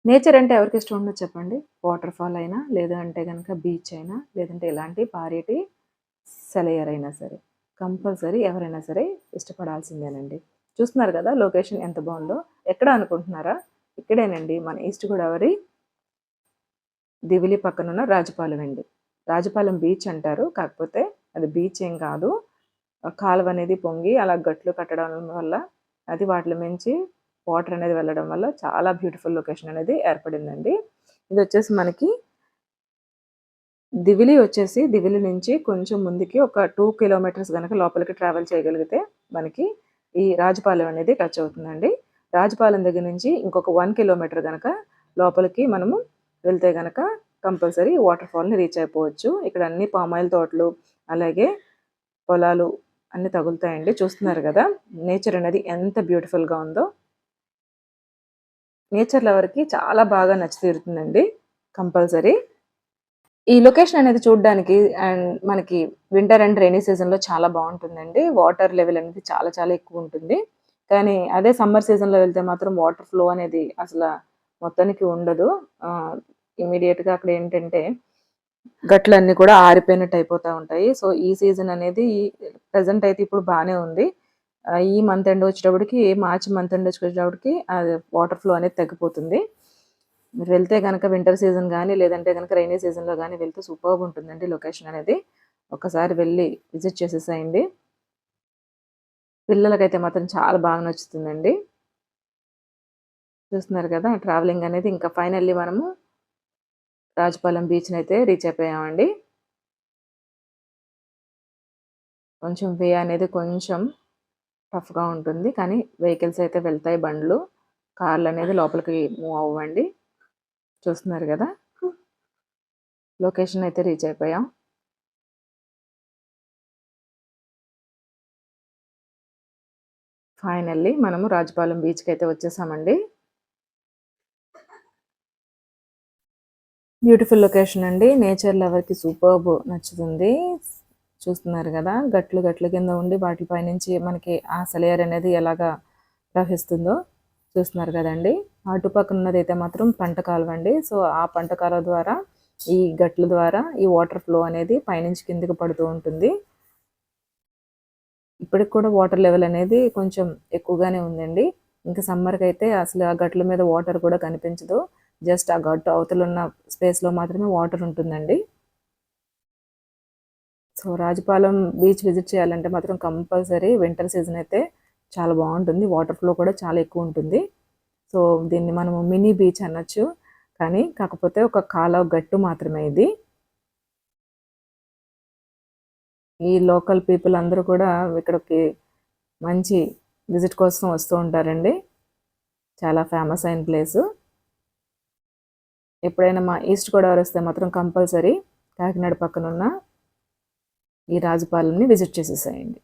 Nature అంటే ఎవరికి ఇష్టం ఉండదు చెప్పండి. వాటర్ ఫాల్ అయినా, లేదు అంటే గనక బీచ్ అయినా, లేదంటే ఇలాంటి పారేటి సెలయేరు అయినా సరే, కంపల్సరీ ఎవరైనా సరే ఇష్టపడాల్సిందేనండి. చూస్తున్నారు కదా లొకేషన్ ఎంత బాగుందో. ఎక్కడ అనుకుంటున్నారా? ఇక్కడేనండి, మన ఈస్ట్ గోదావరి దివిలి పక్కనున్న రాజపాలెం అండి. రాజపాలెం బీచ్ అంటారు. కాకపోతే అది బీచ్ ఏం కాదు. కాలువ అనేది పొంగి అలా గట్లు కట్టడం వల్ల అది వాటిలో మించి వాటర్ అనేది వెళ్ళడం వల్ల చాలా బ్యూటిఫుల్ లొకేషన్ అనేది ఏర్పడిందండి. ఇది వచ్చేసి మనకి దివిలి నుంచి కొంచెం ముందుకి ఒక 2 కిలోమీటర్స్ గనక లోపలికి ట్రావెల్ చేయగలిగితే మనకి ఈ రాజపాలెం అనేది టచ్ అవుతుందండి. రాజపాలెం దగ్గర నుంచి ఇంకొక 1 కిలోమీటర్ గనక లోపలికి మనము వెళ్తే గనక కంపల్సరీ వాటర్ ఫాల్ని రీచ్ అయిపోవచ్చు. ఇక్కడ అన్ని పామాయిల్ తోటలు, అలాగే పొలాలు అన్నీ తగులుతాయండి. చూస్తున్నారు కదా నేచర్ అనేది ఎంత బ్యూటిఫుల్గా ఉందో. నేచర్ లవర్కి చాలా బాగా నచ్చి తీరుతుందండి కంపల్సరీ. ఈ లొకేషన్ అనేది చూడడానికి అండ్ మనకి వింటర్ అండ్ రైనీ సీజన్‌లో చాలా బావుంటుందండి. వాటర్ లెవెల్ అనేది చాలా చాలా ఎక్కువ ఉంటుంది. కానీ అదే సమ్మర్ సీజన్‌లో వెళ్తే మాత్రం వాటర్ ఫ్లో అనేది అసల మొత్తానికి ఉండదు. ఇమ్మీడియేట్‌గా అక్కడ ఏంటంటే గట్లన్నీ కూడా ఆరిపోయినట్టు అయిపోతా ఉంటాయి. సో, ఈ సీజన్ అనేది ప్రెజెంట్ అయితే ఇప్పుడు బానే ఉంది. ఈ మంత్ ఎండ్ వచ్చేటప్పటికి మార్చ్ మంత్ ఎండ్ వచ్చేటప్పటికి అది వాటర్ ఫ్లో అనేది తగ్గిపోతుంది. మీరు వెళ్తే గనక వింటర్ సీజన్ గానీ, లేదంటే గనక రైనీ సీజన్‌లో గానీ వెళ్తే సూపర్బ్ ఉంటుందండి లొకేషన్ అనేది. ఒక్కసారి వెళ్లి విజిట్ చేసేసేయండి. పిల్లలకైతే మాత్రం చాలా బాగా నచ్చుతుందండి. చూస్తున్నారు కదా ట్రావెలింగ్ అనేది ఇంకా ఫైనల్లీ మనము రాజపాలెం బీచ్‌నైతే రీచ్ అయిపోయామండి. కొంచెం వే అనేది కొంచెం టఫ్‌గా ఉంటుంది. కానీ వెహికల్స్ అయితే వెళ్తాయి బండ్లు. కార్లనేది లోపలికి మూవ్ అవ్వండి. చూస్తున్నారు గదా! లొకేషన్ అయితే రీచ్ అయిపోయాం. ఫైనల్లీ మనము రాజపాలెం బీచ్‌కైతే వచ్చేసామండి. బ్యూటిఫుల్ లొకేషన్ అండి. నేచర్ లవర్‌కి సూపర్బ్ నచ్చుతుంది. చూస్తున్నారు గదా! గట్లు గట్ల కింద ఉండి వాటి పైనుంచి మనకి ఆ సెలయేరు అనేది ఎలాగా ప్రవహిస్తుందో చూస్తున్నారు కదండీ. అటుపక్కన ఉన్నదైతే మాత్రం పంట కాలువ అండి. సో, ఆ పంట కాలువ ద్వారా ఈ గట్ల ద్వారా ఈ వాటర్ ఫ్లో అనేది పైనుంచి కిందకి పడుతూ ఉంటుంది. ఇప్పటికి కూడా వాటర్ లెవెల్ అనేది కొంచెం ఎక్కువగానే ఉందండి. ఇంకా సమ్మర్‌కైతే అసలు ఆ గట్ల మీద వాటర్ కూడా కనిపించదు. జస్ట్ ఆ గట్టు అవతలున్న స్పేస్‌లో మాత్రమే వాటర్ ఉంటుందండి. సో, రాజపాలెం బీచ్ విజిట్ చేయాలంటే మాత్రం కంపల్సరీ వింటర్ సీజన్ అయితే చాలా బావుంటుంది. వాటర్ ఫ్లో కూడా చాలా ఎక్కువుంటుంది. సో, దీన్ని మనము మినీ బీచ్ అనొచ్చు. కానీ కాకపోతే ఒక కాలవ గట్టు మాత్రమే ఇది. ఈ లోకల్ పీపుల్ అందరూ కూడా ఇక్కడికి మంచి విజిట్ కోసం వస్తూ ఉంటారండి. చాలా ఫేమస్ అయిన ప్లేసు. ఎప్పుడైనా మా ఈస్ట్ గోదావరి వస్తే మాత్రం కంపల్సరీ కాకినాడ పక్కనున్న ఈ రాజపాలెంని విజిట్ చేసేసేయండి.